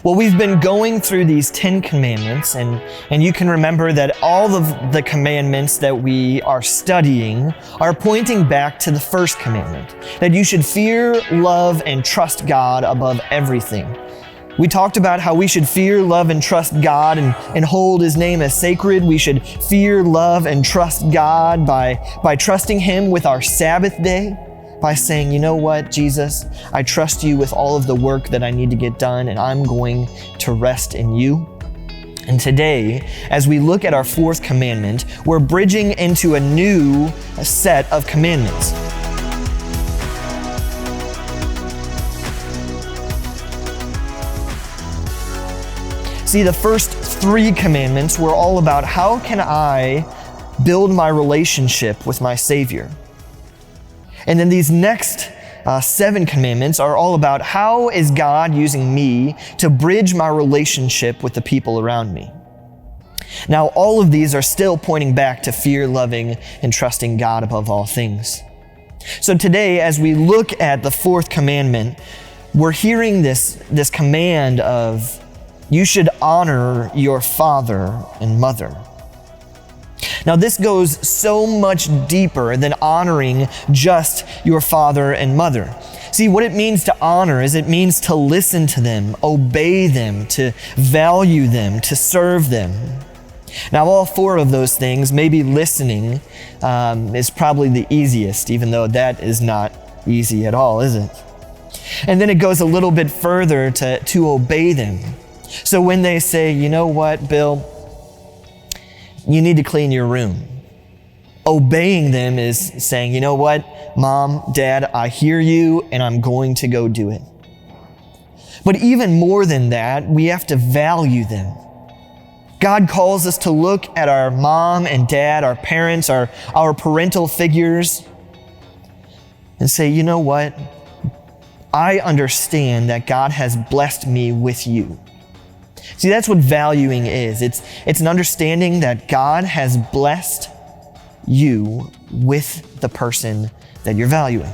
Well, we've been going through these 10 commandments, and you can remember that all of the commandments that we are studying are pointing back to the first commandment, that you should fear, love, and trust God above everything. We talked about how we should fear, love, and trust God and hold His name as sacred. We should fear, love, and trust God by trusting Him with our Sabbath day, by saying, you know what, Jesus, I trust you with all of the work that I need to get done, and I'm going to rest in you. And today, as we look at our fourth commandment, we're bridging into a new set of commandments. See, the first three commandments were all about how can I build my relationship with my Savior. And then these next 7 commandments are all about how is God using me to bridge my relationship with the people around me. Now, all of these are still pointing back to fear, loving, and trusting God above all things. So today, as we look at the fourth commandment, we're hearing this command of you should honor your father and mother. Now, this goes so much deeper than honoring just your father and mother. See, what it means to honor is it means to listen to them, obey them, to value them, to serve them. Now, all 4 of those things, maybe listening is probably the easiest, even though that is not easy at all, is it? And then it goes a little bit further to obey them. So when they say, you know what, Bill, you need to clean your room. Obeying them is saying, you know what, Mom, Dad, I hear you and I'm going to go do it. But even more than that, we have to value them. God calls us to look at our mom and dad, our parents, our parental figures, and say, you know what, I understand that God has blessed me with you. See, that's what valuing is. It's an understanding that God has blessed you with the person that you're valuing.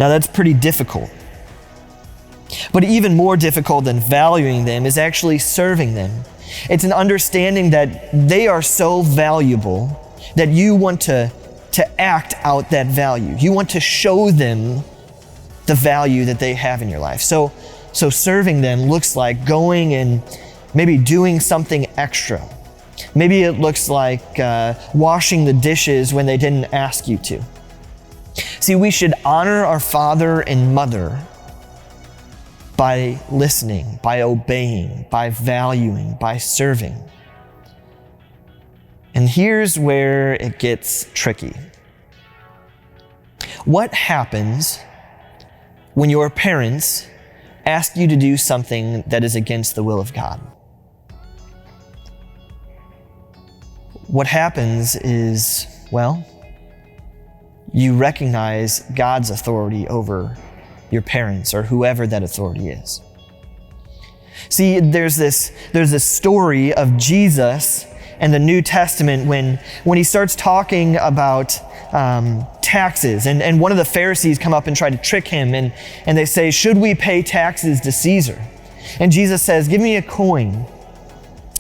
Now, that's pretty difficult. But even more difficult than valuing them is actually serving them. It's an understanding that they are so valuable that you want to act out that value. You want to show them the value that they have in your life. So serving them looks like going and maybe doing something extra. Maybe it looks like washing the dishes when they didn't ask you to. See, we should honor our father and mother by listening, by obeying, by valuing, by serving. And here's where it gets tricky. What happens when your parents ask you to do something that is against the will of God? What happens is, well, you recognize God's authority over your parents or whoever that authority is. See, there's this story of Jesus in the New Testament when he starts talking about taxes, and one of the Pharisees come up and try to trick him, and they say, should we pay taxes to Caesar? And Jesus says, give me a coin.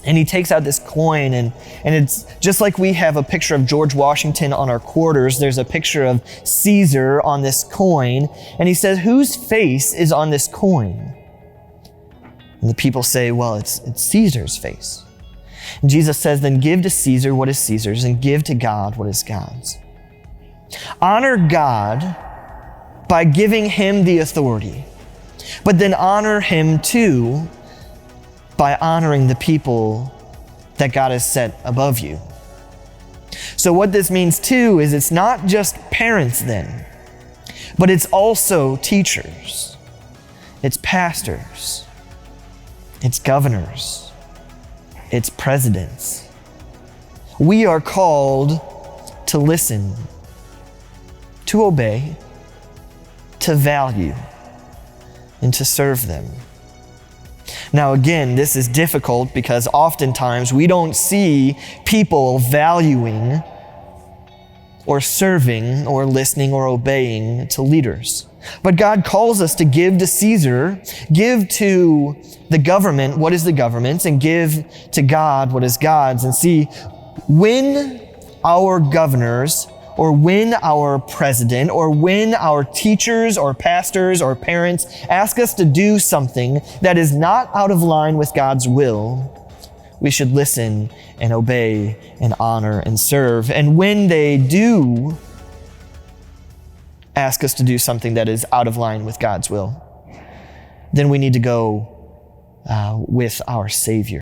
And he takes out this coin, and it's just like we have a picture of George Washington on our quarters, there's a picture of Caesar on this coin, and he says, whose face is on this coin? And the people say, well, it's Caesar's face. And Jesus says, then give to Caesar what is Caesar's, and give to God what is God's. Honor God by giving Him the authority, but then honor Him too by honoring the people that God has set above you. So what this means too is it's not just parents then, but it's also teachers, it's pastors, it's governors, it's presidents. We are called to listen, to obey, to value, and to serve them. Now again, this is difficult because oftentimes we don't see people valuing or serving or listening or obeying to leaders. But God calls us to give to Caesar, give to the government what is the government's, and give to God what is God's. And see, when our governors, or when our president, or when our teachers or pastors or parents ask us to do something that is not out of line with God's will, we should listen and obey and honor and serve. And when they do ask us to do something that is out of line with God's will, then we need to go with our Savior.